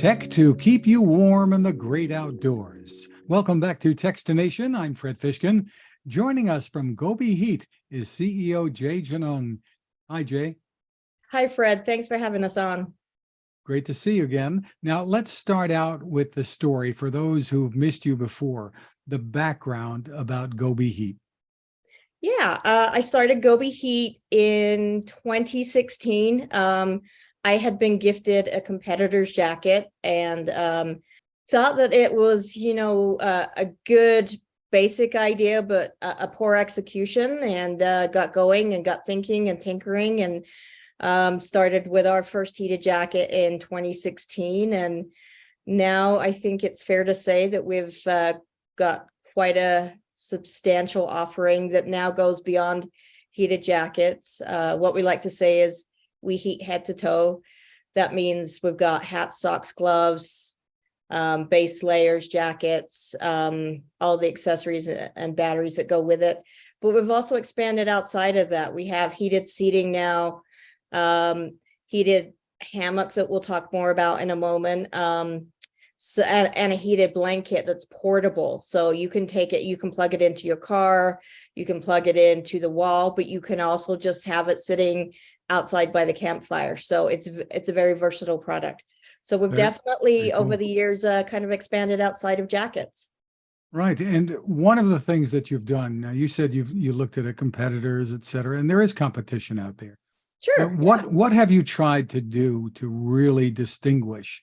Tech to keep you warm in the great outdoors. Welcome back to Techstination. I'm Fred Fishkin. Joining us from Gobi Heat is CEO Jaye Genung. Hi, Jay. Hi, Fred. Thanks for having us on. Great to see you again. Now, let's start out with the story for those who've missed you before, the background about Gobi Heat. Yeah, I started Gobi Heat in 2016. I had been gifted a competitor's jacket and thought that it was, a good basic idea, but a poor execution, and got going and got thinking and tinkering and started with our first heated jacket in 2016. And now I think it's fair to say that we've got quite a substantial offering that now goes beyond heated jackets. What we like to say is we heat head to toe. That means we've got hats, socks, gloves, base layers, jackets, all the accessories and batteries that go with it. But we've also expanded outside of that. We have heated seating now, heated hammock that we'll talk more about in a moment, and a heated blanket that's portable. So you can take it, you can plug it into your car, you can plug it into the wall, but you can also just have it sitting outside by the campfire. So it's a very versatile product. So we've definitely cool. over the years kind of expanded outside of jackets. Right. And one of the things that you've done, now you said you looked at competitors, et cetera, and there is competition out there. Sure. But what have you tried to do to really distinguish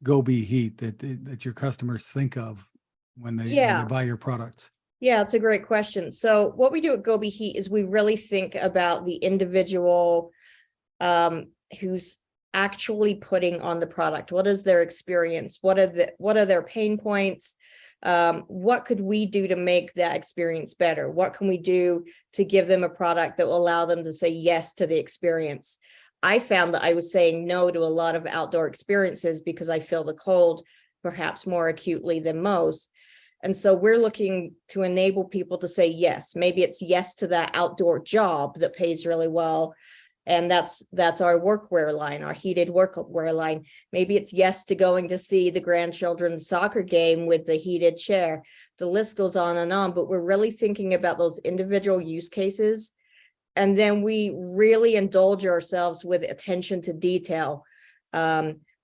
Gobi Heat that your customers think of when they buy your products? Yeah, it's a great question. So what we do at Gobi Heat is we really think about the individual who's actually putting on the product. What is their experience? What are their pain points? What could we do to make that experience better? What can we do to give them a product that will allow them to say yes to the experience? I found that I was saying no to a lot of outdoor experiences because I feel the cold perhaps more acutely than most. And so we're looking to enable people to say yes. Maybe it's yes to that outdoor job that pays really well. And that's our workwear line, our heated workwear line. Maybe it's yes to going to see the grandchildren's soccer game with the heated chair. The list goes on, but we're really thinking about those individual use cases. And then we really indulge ourselves with attention to detail.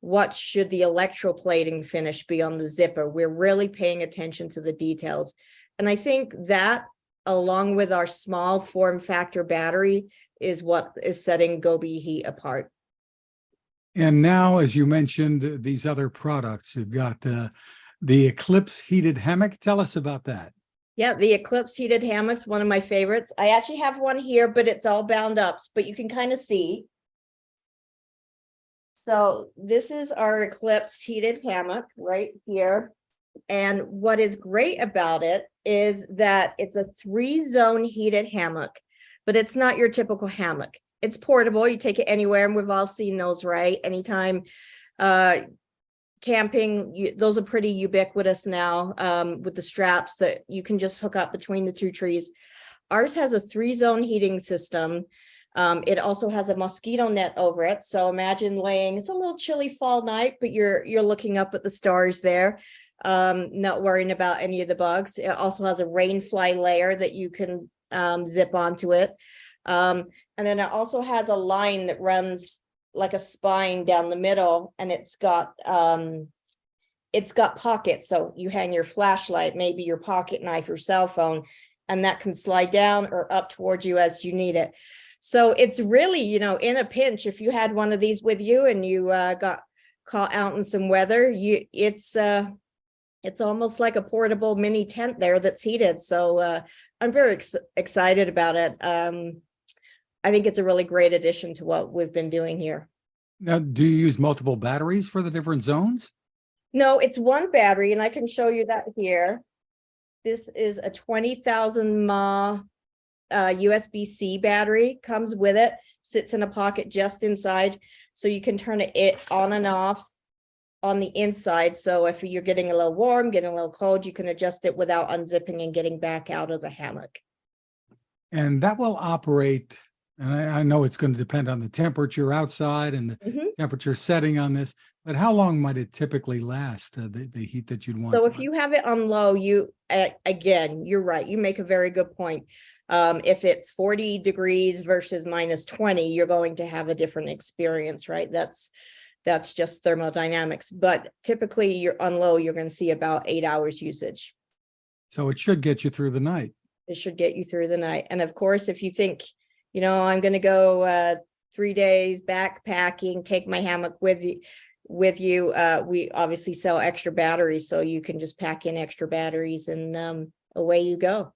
What should the electroplating finish be on the zipper? We're really paying attention to the details. And I think that, along with our small form factor battery, is what is setting Gobi Heat apart. And now, as you mentioned, these other products, you've got the Eclipse heated hammock. Tell us about that. Yeah, the Eclipse heated hammock's one of my favorites. I actually have one here, but it's all bound up, but you can kind of see. So this is our Eclipse heated hammock right here. And what is great about it is that it's a 3-zone heated hammock, but it's not your typical hammock. It's portable. You take it anywhere, and we've all seen those, right? Anytime camping, those are pretty ubiquitous now, with the straps that you can just hook up between the two trees. Ours has a 3-zone heating system. It also has a mosquito net over it. So imagine it's a little chilly fall night, but you're looking up at the stars there, not worrying about any of the bugs. It also has a rain fly layer that you can zip onto it. And then it also has a line that runs like a spine down the middle, and it's got pockets. So you hang your flashlight, maybe your pocket knife or cell phone, and that can slide down or up towards you as you need it. So it's really, in a pinch, if you had one of these with you and you got caught out in some weather, it's almost like a portable mini tent there that's heated. So I'm very excited about it. I think it's a really great addition to what we've been doing here. Now, do you use multiple batteries for the different zones? No, it's one battery, and I can show you that here. This is a 20,000 mAh USB-C battery, comes with it, sits in a pocket just inside, so you can turn it on and off on the inside. So if you're getting a little warm, getting a little cold, you can adjust it without unzipping and getting back out of the hammock. And that will operate, and I know it's going to depend on the temperature outside and the temperature setting on this, but how long might it typically last, the heat that you'd want? So to if you have it on low, again, you're right. You make a very good point. If it's 40 degrees versus minus 20, you're going to have a different experience, right? That's just thermodynamics. But typically you're on low, you're going to see about 8 hours usage. So it should get you through the night. It should get you through the night. And of course, if you think, I'm going to go 3 days backpacking, take my hammock with you, we obviously sell extra batteries, so you can just pack in extra batteries and away you go.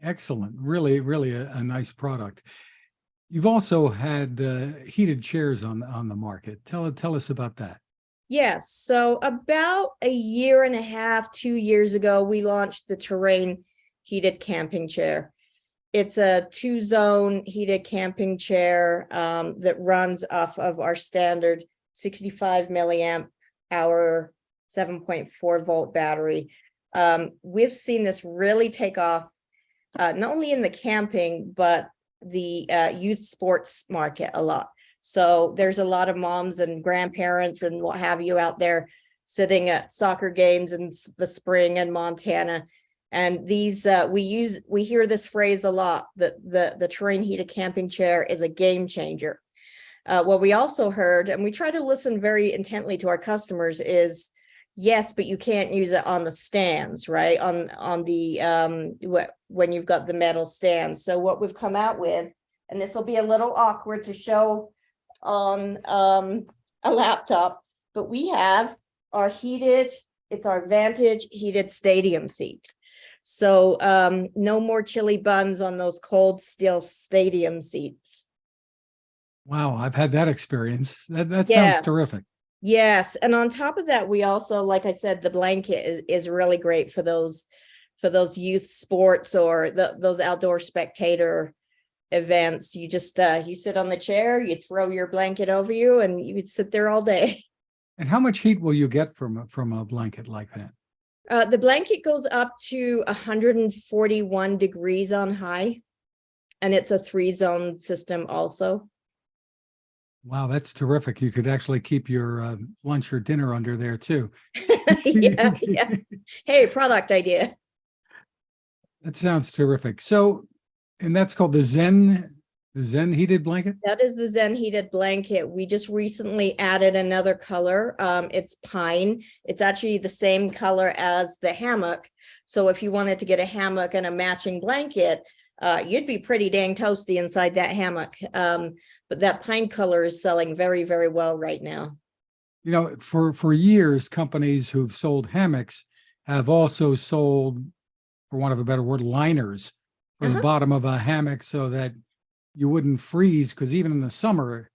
Excellent. Really, really a nice product. You've also had heated chairs on the market. Tell us about that. Yes. So about a year and a half, 2 years ago, we launched the Terrain heated camping chair. It's a 2-zone heated camping chair that runs off of our standard 65 milliamp hour, 7.4 volt battery. We've seen this really take off, not only in the camping, but the youth sports market a lot. So there's a lot of moms and grandparents and what have you out there sitting at soccer games in the spring in Montana. And these we hear this phrase a lot, that the Terrain heated camping chair is a game changer. What we also heard, and we try to listen very intently to our customers, is yes, but you can't use it on the stands, right? On the when you've got the metal stands. So what we've come out with, and this will be a little awkward to show on a laptop, but we have our it's our Vantage heated stadium seat. So no more chili buns on those cold steel stadium seats. Wow, I've had that experience. That sounds Yes. terrific. Yes, and on top of that, we also, like I said, the blanket is really great for those youth sports or those outdoor spectator events. You just you sit on the chair, you throw your blanket over you, and you could sit there all day. And how much heat will you get from a blanket like that? The blanket goes up to 141 degrees on high, and it's a 3-zone system also. Wow, that's terrific. You could actually keep your lunch or dinner under there too. Yeah. Hey, product idea. That sounds terrific. So, and that's called the Zen heated blanket? That is the Zen heated blanket. We just recently added another color. It's pine. It's actually the same color as the hammock. So if you wanted to get a hammock and a matching blanket, you'd be pretty dang toasty inside that hammock. But that pine color is selling very, very well right now. For years, companies who've sold hammocks have also sold, for want of a better word, liners for the bottom of a hammock so that you wouldn't freeze, because even in the summer,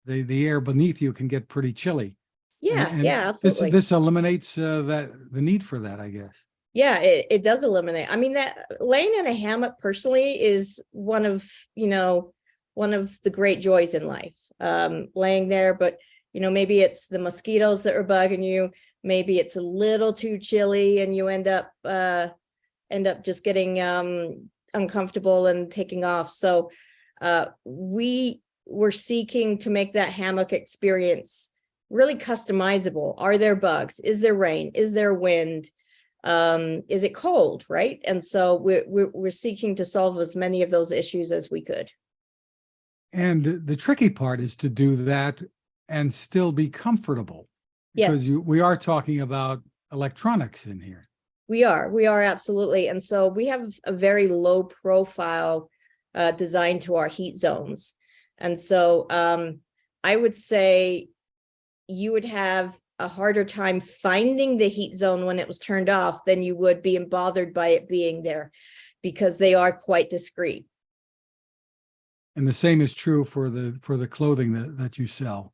the air beneath you can get pretty chilly. Yeah, and yeah, absolutely. This eliminates the need for that, I guess. Yeah, it does eliminate. I mean, that laying in a hammock personally is one of the great joys in life. Laying there, but maybe it's the mosquitoes that are bugging you. Maybe it's a little too chilly and you end up just getting uncomfortable and taking off. So we were seeking to make that hammock experience really customizable. Are there bugs? Is there rain? Is there wind? Is it cold? Right. And so we're seeking to solve as many of those issues as we could. And the tricky part is to do that and still be comfortable. Because Yes. we are talking about electronics in here. We are absolutely. And so we have a very low profile design to our heat zones. And so I would say you would have a harder time finding the heat zone when it was turned off than you would being bothered by it being there, because they are quite discreet. And the same is true for the clothing that you sell.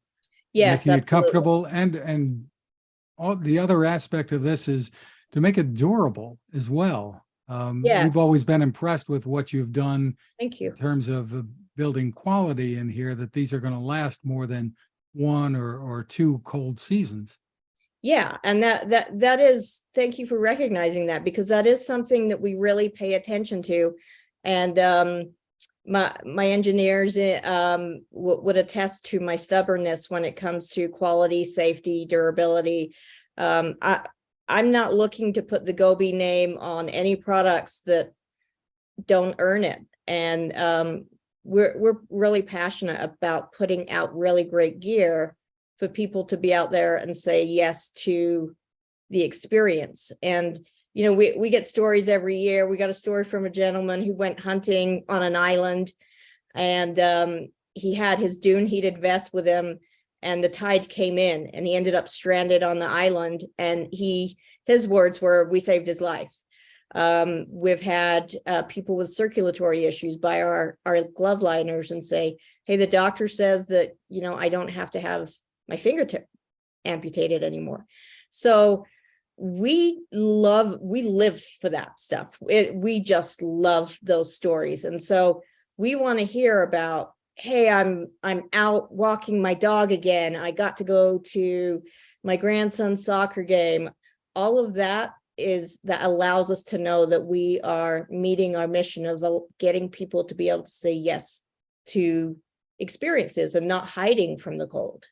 Yes, making absolutely. it comfortable, and all the other aspect of this is to make it durable as well. Yes. We've always been impressed with what you've done. Thank you. In terms of building quality in here, that these are going to last more than one or two cold seasons. Yeah, and that is, thank you for recognizing that, because that is something that we really pay attention to. And my engineers would attest to my stubbornness when it comes to quality, safety, durability. I'm not looking to put the Gobi name on any products that don't earn it. And we're really passionate about putting out really great gear for people to be out there and say yes to the experience. And you know, we get stories every year. We got a story from a gentleman who went hunting on an island, and he had his dune heated vest with him, and the tide came in and he ended up stranded on the island. And his words were, "We saved his life." We've had people with circulatory issues buy our glove liners and say, "Hey, the doctor says that, you know, I don't have to have my fingertip amputated anymore." So we live for that stuff. We just love those stories. And so we want to hear about, hey, I'm out walking my dog again. I got to go to my grandson's soccer game. All of that allows us to know that we are meeting our mission of getting people to be able to say yes to experiences and not hiding from the cold.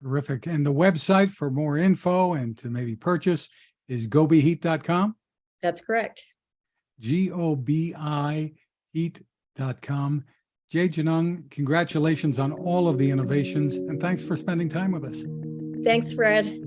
Terrific. And the website for more info and to maybe purchase is GobiHeat.com? That's correct. GOBI Heat.com. Jaye Genung, congratulations on all of the innovations, and thanks for spending time with us. Thanks, Fred.